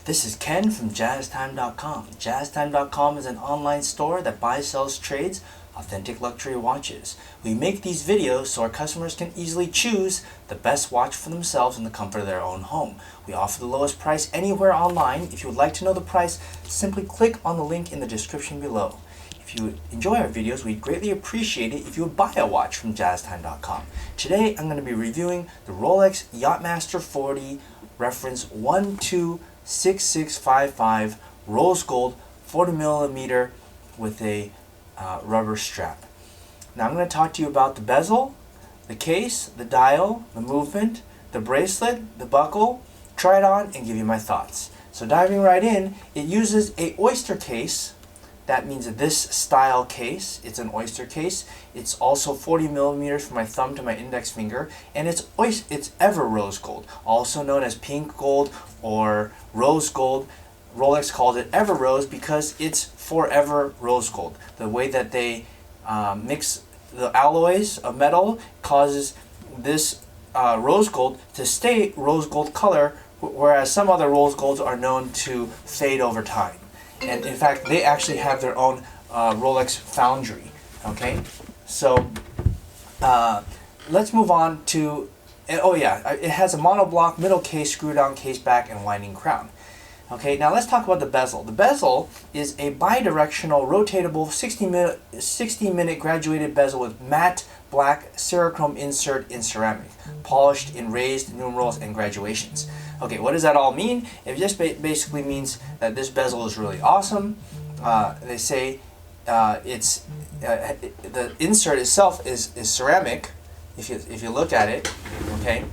This is Ken from JazzTime.com. JazzTime.com is an online store that buys, sells, trades authentic luxury watches. We make these videos so our customers can easily choose the best watch for themselves in the comfort of their own home. We offer the lowest price anywhere online. If you would like to know the price, simply click on the link in the description below. If you enjoy our videos, we'd greatly appreciate it if you would buy a watch from JazzTime.com. Today I'm going to be reviewing the Rolex Yacht-Master 40 reference 126655 rose gold 40mm with a rubber strap. Now I'm going to talk to you about the bezel, the case, the dial, the movement, the bracelet, the buckle, try it on, and give you my thoughts. So diving right in, it uses a oyster case. That means this style case. It's an oyster case. It's also 40mm from my thumb to my index finger, and it's ever rose gold, also known as pink gold or rose gold. Rolex called it ever rose because it's forever rose gold. The way that they mix the alloys of metal causes this rose gold to stay rose gold color, whereas some other rose golds are known to fade over time. And in fact, they actually have their own Rolex foundry. Okay, so let's move on to, oh yeah, it has a monoblock middle case, screw down case back, and winding crown. Okay, now let's talk about the bezel. The bezel is a bidirectional, rotatable, 60-minute graduated bezel with matte black Cerachrome insert in ceramic, polished in raised numerals and graduations. Okay, what does that all mean? It just basically means that this bezel is really awesome. They say the insert itself is ceramic, if you look at it, okay,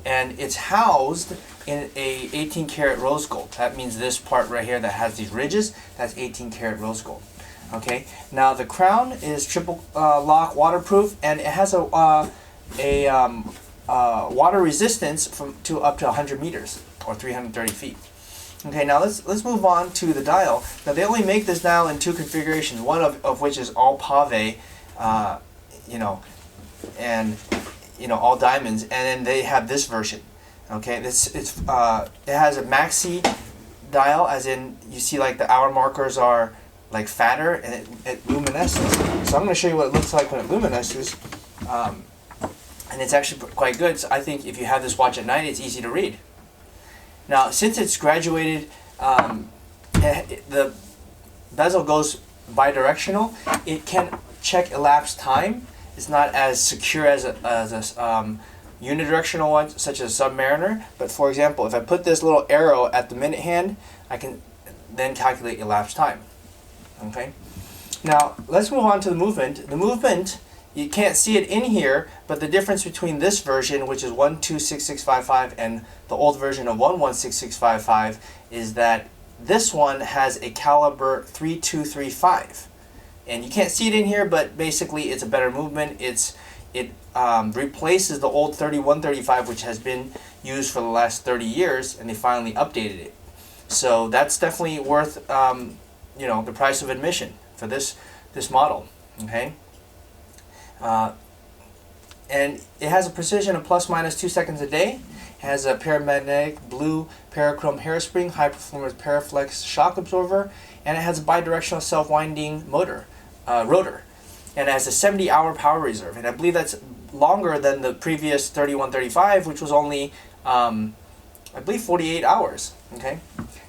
and it's housed in a 18 karat rose gold. That means this part right here that has these ridges, that's 18 karat rose gold. Okay, now the crown is triple lock waterproof, and it has a water resistance to up to 100 meters or 330 feet. Okay, now let's move on to the dial. Now they only make this dial in two configurations, one of which is all pave, and all diamonds, and then they have this version. Okay, it has a maxi dial, as in you see like the hour markers are like fatter and it luminesces. So I'm going to show you what it looks like when it luminesces, and it's actually quite good. So I think if you have this watch at night, it's easy to read. Now, since it's graduated, the bezel goes bidirectional. It can check elapsed time. It's not as secure as a unidirectional one, such as Submariner. But for example, if I put this little arrow at the minute hand, I can then calculate elapsed time. Okay. Now let's move on to the movement. The movement, you can't see it in here, but the difference between this version, which is 126655, and the old version of 116655, is that this one has a caliber 3235. And you can't see it in here, but basically it's a better movement. It replaces the old 3135, which has been used for the last 30 years, and they finally updated it. So that's definitely worth the price of admission for this model. Okay, and it has a precision of ±2 seconds a day. It has a paramagnetic blue parachrome hairspring, high performance Paraflex shock absorber, and it has a bidirectional self-winding motor. Rotor, and it has a 70-hour power reserve, and I believe that's longer than the previous 3135, which was only I believe 48 hours. Okay,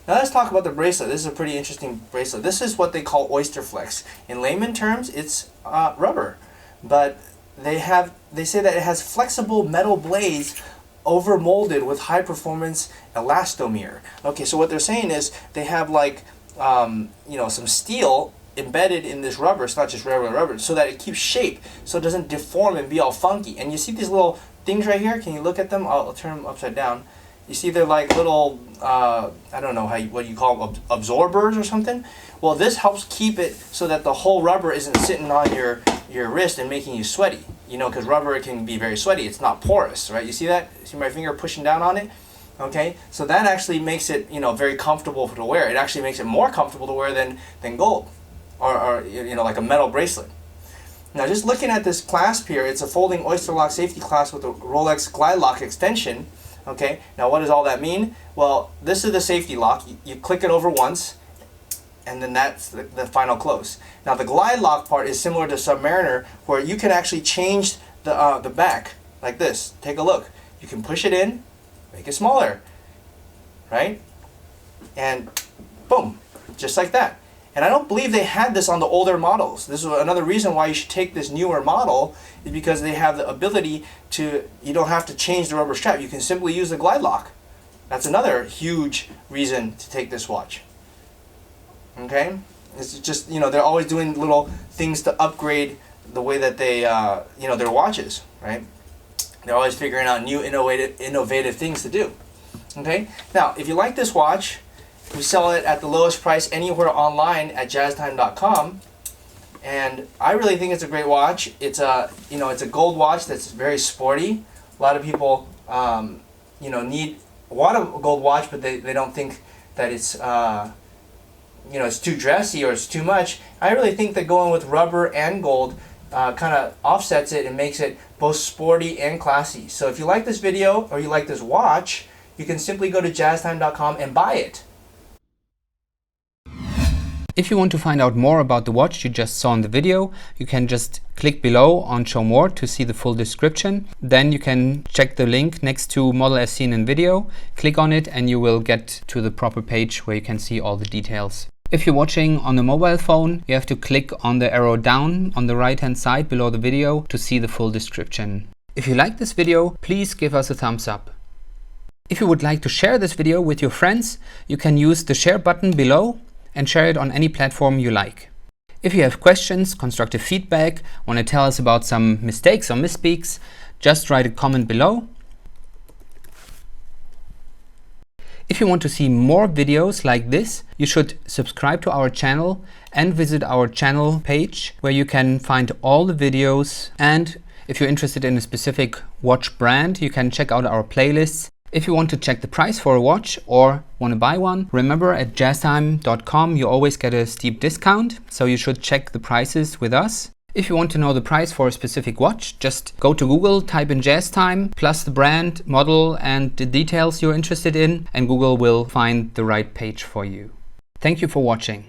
now let's talk about the bracelet. This is a pretty interesting bracelet. This is what they call Oysterflex. In layman terms, it's rubber, but they say that it has flexible metal blades over molded with high performance elastomer. Okay, so what they're saying is they have like some steel embedded in this rubber. It's not just regular rubber, so that it keeps shape, so it doesn't deform and be all funky. And you see these little things right here? Can you look at them? I'll turn them upside down. You see they're like little, I don't know what you call them, absorbers or something? Well, this helps keep it so that the whole rubber isn't sitting on your wrist and making you sweaty. Because rubber can be very sweaty. It's not porous, right? You see that? See my finger pushing down on it? Okay, so that actually makes it, very comfortable to wear. It actually makes it more comfortable to wear than gold. Or like a metal bracelet. Now just looking at this clasp here, it's a folding oyster lock safety clasp with a Rolex glide lock extension. Okay, now what does all that mean? Well, this is the safety lock. You click it over once, and then that's the final close. Now the glide lock part is similar to Submariner, where you can actually change the back like this. Take a look. You can push it in, make it smaller, right? And boom, just like that. And I don't believe they had this on the older models. This is another reason why you should take this newer model, is because they have the ability to, you don't have to change the rubber strap. You can simply use the glide lock. That's another huge reason to take this watch. Okay? It's just, you know, they're always doing little things to upgrade the way that they, you know, their watches, right? They're always figuring out new innovative things to do. Okay? Now, if you like this watch, we sell it at the lowest price anywhere online at jazztime.com, and I really think it's a great watch. It's a, you know, it's a gold watch that's very sporty. A lot of people, you know, want a gold watch, but they don't think that it's, you know, it's too dressy or it's too much. I really think that going with rubber and gold kind of offsets it and makes it both sporty and classy. So if you like this video or you like this watch, you can simply go to jazztime.com and buy it. If you want to find out more about the watch you just saw in the video, you can just click below on Show More to see the full description. Then you can check the link next to Model as seen in video, click on it, and you will get to the proper page where you can see all the details. If you're watching on a mobile phone, you have to click on the arrow down on the right hand side below the video to see the full description. If you like this video, please give us a thumbs up. If you would like to share this video with your friends, you can use the share button below and share it on any platform you like. If you have questions, constructive feedback, want to tell us about some mistakes or misspeaks, just write a comment below. If you want to see more videos like this, you should subscribe to our channel and visit our channel page where you can find all the videos. And if you're interested in a specific watch brand, you can check out our playlists. If you want to check the price for a watch or want to buy one, remember at jazztime.com you always get a steep discount, so you should check the prices with us. If you want to know the price for a specific watch, just go to Google, type in JazzTime, plus the brand, model and the details you're interested in, and Google will find the right page for you. Thank you for watching.